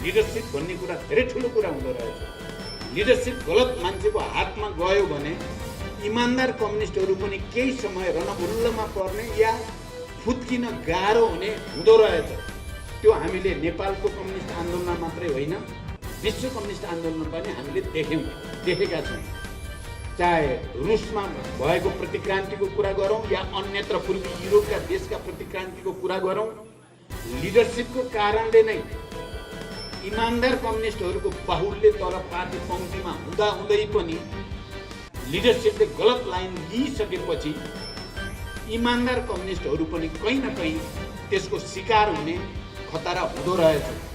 Leadership भन्ने कुरा धेरै ठुलो कुरा हुँदो रहेछ। लिडरसिप गलत मान्छेको हातमा गयो भने इमान्दार कम्युनिस्टहरू पनि केही समय रणभुल्लमा पर्ने या फुत्किन गाह्रो हुने हुँदो रहेछ। त्यो हामीले नेपालको कम्युनिस्ट आन्दोलनमा मात्रै होइन, विश्व कम्युनिस्ट आन्दोलनमा पनि हामीले देखेका छौँ। चाहे रुसमा भएको प्रतिक्रान्तिको कुरा गरौँ या अन्यत्र पूर्वी युरोपका देशका प्रतिक्रान्तिको कुरा गरौँ, लिडरसिपको कारणले नै इमान्दार कम्युनिस्टहरूको बाहुल्य तर पार्टी पङ्क्तिमा हुँदै पनि लिडरसिपले गलत लाइन लिइसकेपछि इमान्दार कम्युनिस्टहरू पनि कहीँ न कहीँ त्यसको शिकार हुने खतरा हुँदो रहेछ।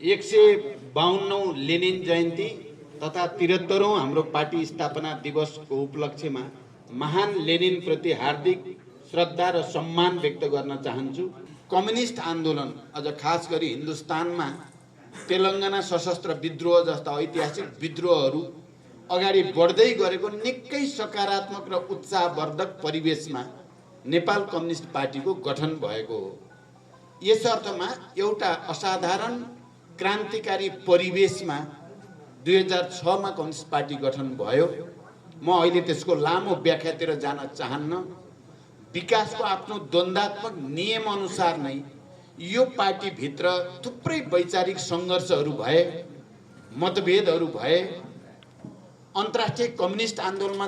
एक 152औं लेनिन जयन्ती तथा 73औं हाम्रो पार्टी स्थापना दिवसको उपलक्ष्यमा महान लेनिन प्रति हार्दिक श्रद्धा र सम्मान व्यक्त गर्न चाहन्छु। कम्युनिस्ट आन्दोलन अझ खास गरी हिन्दुस्तानमा तेलङ्गाना सशस्त्र विद्रोह जस्ता ऐतिहासिक विद्रोहहरू अगाडि बढ्दै गरेको निकै सकारात्मक र उत्साहवर्धक परिवेशमा नेपाल कम्युनिस्ट पार्टीको गठन भएको हो। यस अर्थमा एउटा असाधारण क्रान्तिकारी परिवेशमा 2006 मा कम्युनिस्ट पार्टी गठन भयो। म अहिले त्यसको लामो व्याख्यातिर जान चाहन्न। विकासको आफ्नो द्वन्द्वात्मक नियम अनुसार नै यो पार्टीभित्र थुप्रै वैचारिक सङ्घर्षहरू भए, मतभेदहरू भए। अन्तर्राष्ट्रिय कम्युनिस्ट आन्दोलनमा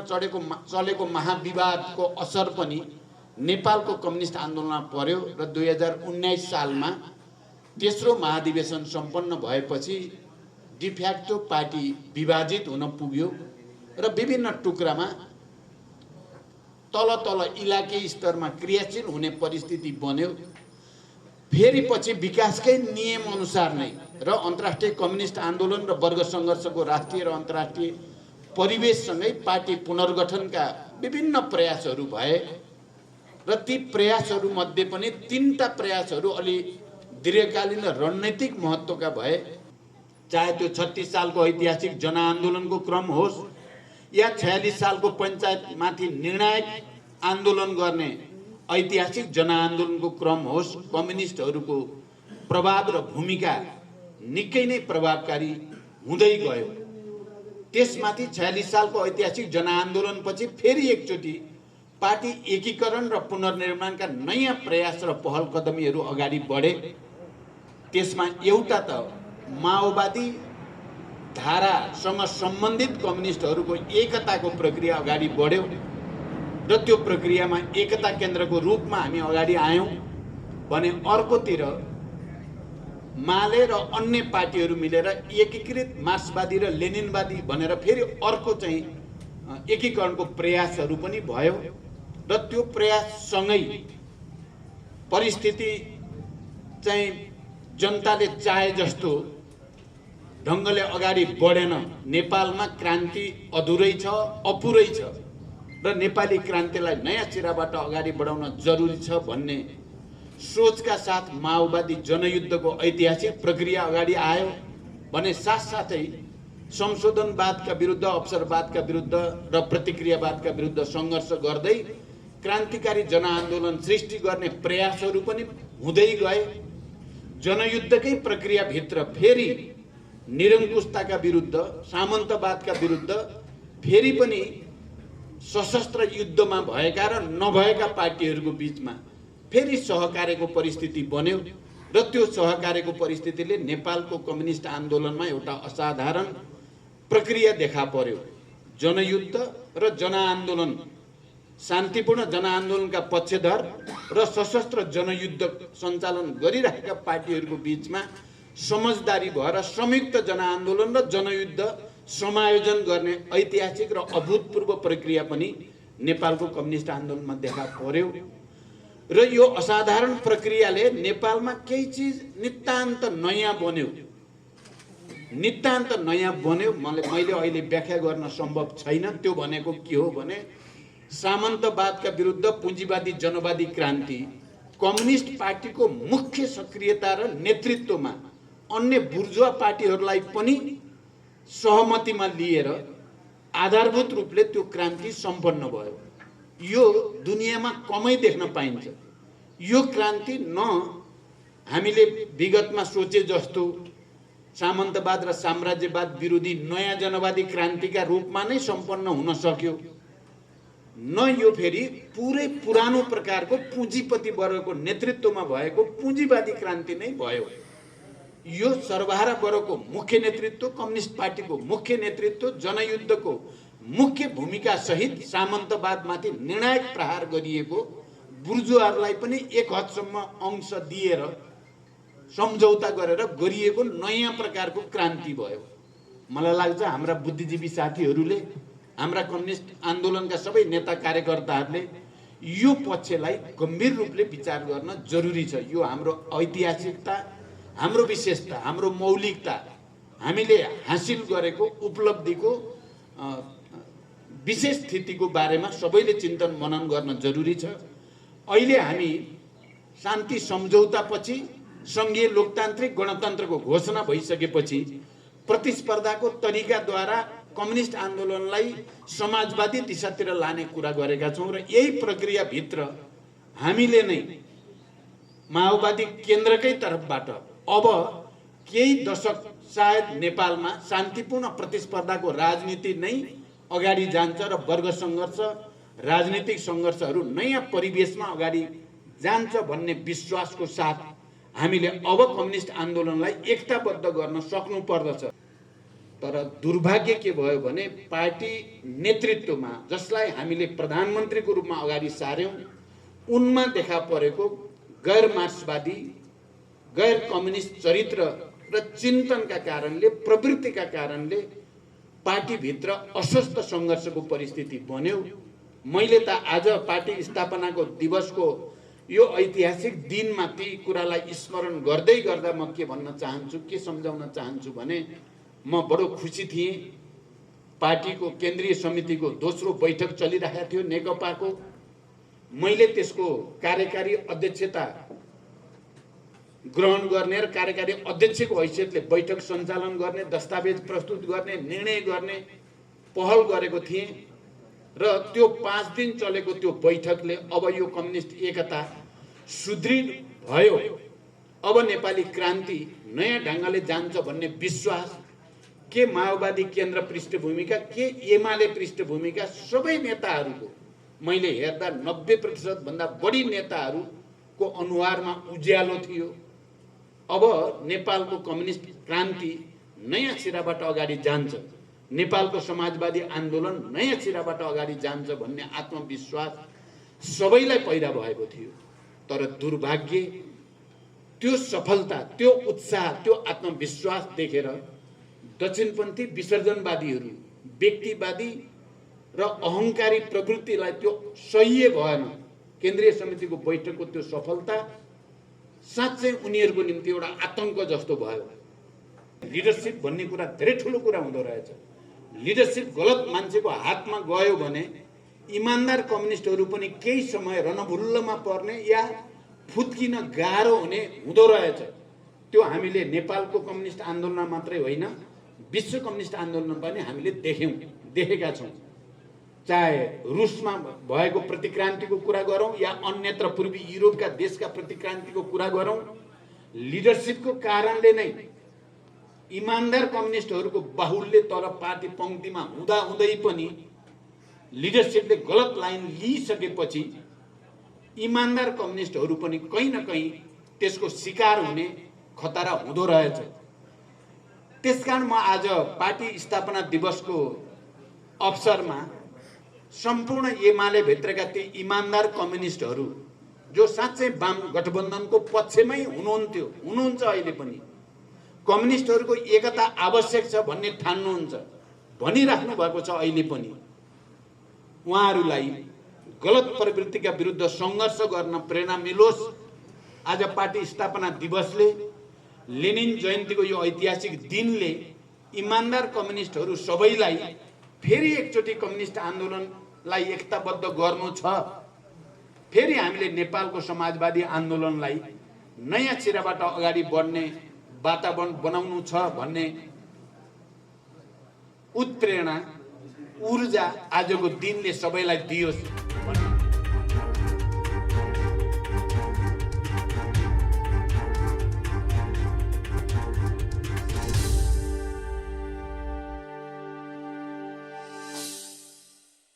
चलेको महाविवादको असर पनि नेपालको कम्युनिस्ट आन्दोलनमा पर्यो र 2019 सालमा तेस्रो महाधिवेशन सम्पन्न भएपछि डिफ्याक्टो पार्टी विभाजित हुन पुग्यो र विभिन्न टुक्रामा तल इलाके स्तरमा क्रियाशील हुने परिस्थिति बन्यो। फेरि पछि विकासकै नियम अनुसार नै र अन्तर्राष्ट्रिय कम्युनिस्ट आन्दोलन र वर्ग सङ्घर्षको राष्ट्रिय र अन्तर्राष्ट्रिय परिवेशसँगै पार्टी पुनर्गठनका विभिन्न प्रयासहरू भए र ती प्रयासहरू मध्ये पनि 3टा प्रयासहरू अलि दीर्घकालीन रणनीतिक महत्त्वका भए। चाहे त्यो 36 सालको ऐतिहासिक जनआन्दोलनको क्रम होस् या 46 सालको पञ्चायतमाथि निर्णायक आन्दोलन गर्ने ऐतिहासिक जनआन्दोलनको क्रम होस्, कम्युनिस्टहरूको प्रभाव र भूमिका निकै नै प्रभावकारी हुँदै गयो। त्यसमाथि 46 सालको ऐतिहासिक जनआन्दोलनपछि फेरि एकचोटि पार्टी एकीकरण र पुनर्निर्माणका नयाँ प्रयास र पहल कदमीहरू अगाडि बढे। त्यसमा एउटा त माओवादी धारासँग सम्बन्धित कम्युनिस्टहरूको एकताको प्रक्रिया अगाडि बढ्यो र त्यो प्रक्रियामा एकता केन्द्रको रूपमा हामी अगाडि आयौँ भने अर्कोतिर माले र अन्य पार्टीहरू मिलेर एकीकृत मार्क्सवादी र लेनिनवादी भनेर फेरि अर्को चाहिँ एकीकरणको प्रयासहरू पनि भयो र त्यो प्रयाससँगै परिस्थिति चाहिँ जनताले चाहे जस्तो ढङ्गले अगाडि बढेन। नेपालमा क्रान्ति अधुरै छ, अपुरै छ र नेपाली क्रान्तिलाई नयाँ सिराबाट अगाडि बढाउन जरुरी छ भन्ने सोचका साथ माओवादी जनयुद्धको ऐतिहासिक प्रक्रिया अगाडि आयो भने साथसाथै संशोधनवादका विरुद्ध, अवसरवादका विरुद्ध र प्रतिक्रियावादका विरुद्ध सङ्घर्ष गर्दै क्रान्तिकारी जनआन्दोलन सृष्टि गर्ने प्रयासहरू पनि हुँदै गए। जनयुद्धकै प्रक्रियाभित्र फेरि निरङ्कुशताका विरुद्ध, सामन्तवादका विरुद्ध फेरि पनि सशस्त्र युद्धमा भएका र नभएका पार्टीहरूको बीचमा फेरि सहकार्यको परिस्थिति बन्यो र त्यो सहकार्यको परिस्थितिले नेपालको कम्युनिस्ट आन्दोलनमा एउटा असाधारण प्रक्रिया देखा पर्यो। जनयुद्ध र जनआन्दोलन, शान्तिपूर्ण जनआन्दोलनका पक्षधर र सशस्त्र जनयुद्ध सञ्चालन गरिरहेका पार्टीहरूको बीचमा समझदारी भएर संयुक्त जनआन्दोलन र जनयुद्ध समायोजन गर्ने ऐतिहासिक र अभूतपूर्व प्रक्रिया पनि नेपालको कम्युनिस्ट आन्दोलनमा देखा पर्यो र यो असाधारण प्रक्रियाले नेपालमा केही चिज नितान्त नयाँ बन्यो। मैले अहिले व्याख्या गर्न सम्भव छैन। त्यो भनेको के हो भने सामन्तवादका विरुद्ध पुँजीवादी जनवादी क्रान्ति कम्युनिस्ट पार्टीको मुख्य सक्रियता र नेतृत्वमा अन्य बुर्जुवा पार्टीहरूलाई पनि सहमतिमा लिएर आधारभूत रूपले त्यो क्रान्ति सम्पन्न भयो। यो दुनियाँमा कमै देख्न पाइन्छ। यो क्रान्ति न हामीले विगतमा सोचे जस्तो सामन्तवाद र साम्राज्यवाद विरोधी नयाँ जनवादी क्रान्तिका रूपमा नै सम्पन्न हुन सक्यो, न यो फेरि पुरै पुरानो प्रकारको पुँजीपति वर्गको नेतृत्वमा भएको पुँजीवादी क्रान्ति नै भयो। यो सर्वहारा वर्गको मुख्य नेतृत्व, कम्युनिस्ट पार्टीको मुख्य नेतृत्व, जनयुद्धको मुख्य भूमिका सहित सामन्तवादमाथि निर्णायक प्रहार गरिएको बुर्जुवाहरूलाई पनि एक हदसम्म अंश दिएर सम्झौता गरेर गरिएको नयाँ प्रकारको क्रान्ति भयो। मलाई लाग्छ हाम्रा बुद्धिजीवी साथीहरूले, हाम्रा कम्युनिस्ट आन्दोलनका सबै नेता कार्यकर्ताहरूले यो पक्षलाई गम्भीर रूपले विचार गर्न जरुरी छ। यो हाम्रो ऐतिहासिकता, हाम्रो विशेषता, हाम्रो मौलिकता, हामीले हासिल गरेको उपलब्धिको विशेष स्थितिको बारेमा सबैले चिन्तन मनन गर्न जरुरी छ। अहिले हामी शान्ति सम्झौतापछि संघीय लोकतान्त्रिक गणतन्त्रको घोषणा भइसकेपछि प्रतिस्पर्धाको तरिकाद्वारा कम्युनिस्ट आन्दोलनलाई समाजवादी दिशातिर लाने कुरा गरेका छौँ र यही प्रक्रियाभित्र हामीले नै माओवादी केन्द्रकै तर्फबाट अब केही दशक सायद नेपालमा शान्तिपूर्ण प्रतिस्पर्धाको राजनीति नै अगाडि जान्छ र वर्ग सङ्घर्ष, राजनीतिक सङ्घर्षहरू नयाँ परिवेशमा अगाडि जान्छ भन्ने विश्वासको साथ हामीले अब कम्युनिस्ट आन्दोलनलाई एकताबद्ध गर्न सक्नु पर्दछ। तर दुर्भाग्य के भयो भने पार्टी नेतृत्वमा जसलाई हामीले प्रधानमन्त्रीको रूपमा अगाडि सार्यौं, उनमा देखा परेको गैर मार्क्सवादी, गैर कम्युनिस्ट चरित्र र चिन्तनका कारणले, प्रवृत्तिका कारणले पार्टीभित्र अस्वस्थ सङ्घर्षको परिस्थिति बन्यो। मैले त आज पार्टी स्थापनाको दिवसको यो ऐतिहासिक दिनमा ती कुरालाई स्मरण गर्दै गर्दा म के भन्न चाहन्छु, के सम्झाउन चाहन्छु भने म बडो खुसी थिएँ। पार्टीको केन्द्रीय समितिको दोस्रो बैठक चलिरहेको थियो नेकपाको। मैले त्यसको कार्यकारी अध्यक्षता ग्रहण गर्ने र कार्यकारी अध्यक्षको हैसियतले बैठक सञ्चालन गर्ने, दस्तावेज प्रस्तुत गर्ने, निर्णय गर्ने पहल गरेको थिएँ र त्यो 5 दिन चलेको त्यो बैठकले अब यो कम्युनिस्ट एकता सुदृढ भयो। अब नेपाली क्रान्ति नयाँ ढङ्गले जान्छ भन्ने विश्वास के माओवादी केन्द्र पृष्ठभूमिका, के एमाले पृष्ठभूमिका सबै नेताहरूको मैले हेर्दा 90% भन्दा बढी नेताहरूको अनुहारमा उज्यालो थियो। अब नेपालको कम्युनिस्ट क्रान्ति नयाँ सिराबाट अगाडि जान्छ, नेपालको समाजवादी आन्दोलन नयाँ सिराबाट अगाडि जान्छ भन्ने आत्मविश्वास सबैलाई पैदा भएको थियो। तर दुर्भाग्य त्यो सफलता, त्यो उत्साह, त्यो आत्मविश्वास देखेर दक्षिणपन्थी विसर्जनवादीहरू, व्यक्तिवादी र अहङ्कारी प्रवृत्तिलाई त्यो सह्य भएन। केन्द्रीय समितिको बैठकको त्यो सफलता साँच्चै उनीहरूको निम्ति एउटा आतंक जस्तो भयो। लिडरसिप भन्ने कुरा धेरै ठुलो कुरा हुँदो रहेछ। लिडरसिप गलत मान्छेको हातमा गयो भने इमान्दार कम्युनिस्टहरू पनि केही समय रणभुल्लमा पर्ने या फुत्किन गाह्रो हुने हुँदो रहेछ। त्यो हामीले नेपालको कम्युनिस्ट आन्दोलन मात्रै होइन, विश्व कम्युनिस्ट आन्दोलन पनि हामीले देखेका छौँ। चाहे रुसमा भएको प्रतिक्रान्तिको कुरा गरौँ या अन्यत्र पूर्वी युरोपका देशका प्रतिक्रान्तिको कुरा गरौँ, लिडरसिपको कारणले नै इमान्दार कम्युनिस्टहरूको बाहुल्य तर पार्टी पंक्तिमा हुँदा हुँदै पनि लिडरसिपले गलत लाइन लिइसकेपछि इमान्दार कम्युनिस्टहरू पनि कहीँ न कहीँ त्यसको शिकार हुने खतरा हुँदो रहेछ। त्यसकारण म आज पार्टी स्थापना दिवसको अवसरमा सम्पूर्ण एमाले भित्रका ती इमान्दार कम्युनिस्टहरू जो साँच्चै वाम गठबन्धनको पक्षमै हुनुहुन्छ, अहिले पनि कम्युनिस्टहरूको एकता आवश्यक छ भन्ने ठान्नुहुन्छ, भनिराख्नु भएको छ अहिले पनि, उहाँहरूलाई गलत प्रवृत्तिका विरुद्ध सङ्घर्ष गर्न प्रेरणा मिलोस्। आज पार्टी स्थापना दिवसले, लेनिन जयन्तीको यो ऐतिहासिक दिनले इमान्दार कम्युनिस्टहरू सबैलाई फेरि एकचोटि कम्युनिस्ट आन्दोलनलाई एकताबद्ध गर्नु छ। फेरि हामीले नेपालको समाजवादी आन्दोलनलाई नयाँ सिराबाट अगाडि बढ्ने वातावरण बनाउनु छ भन्ने उत्प्रेरणा ऊर्जा आजको दिनले सबैलाई दियोस्।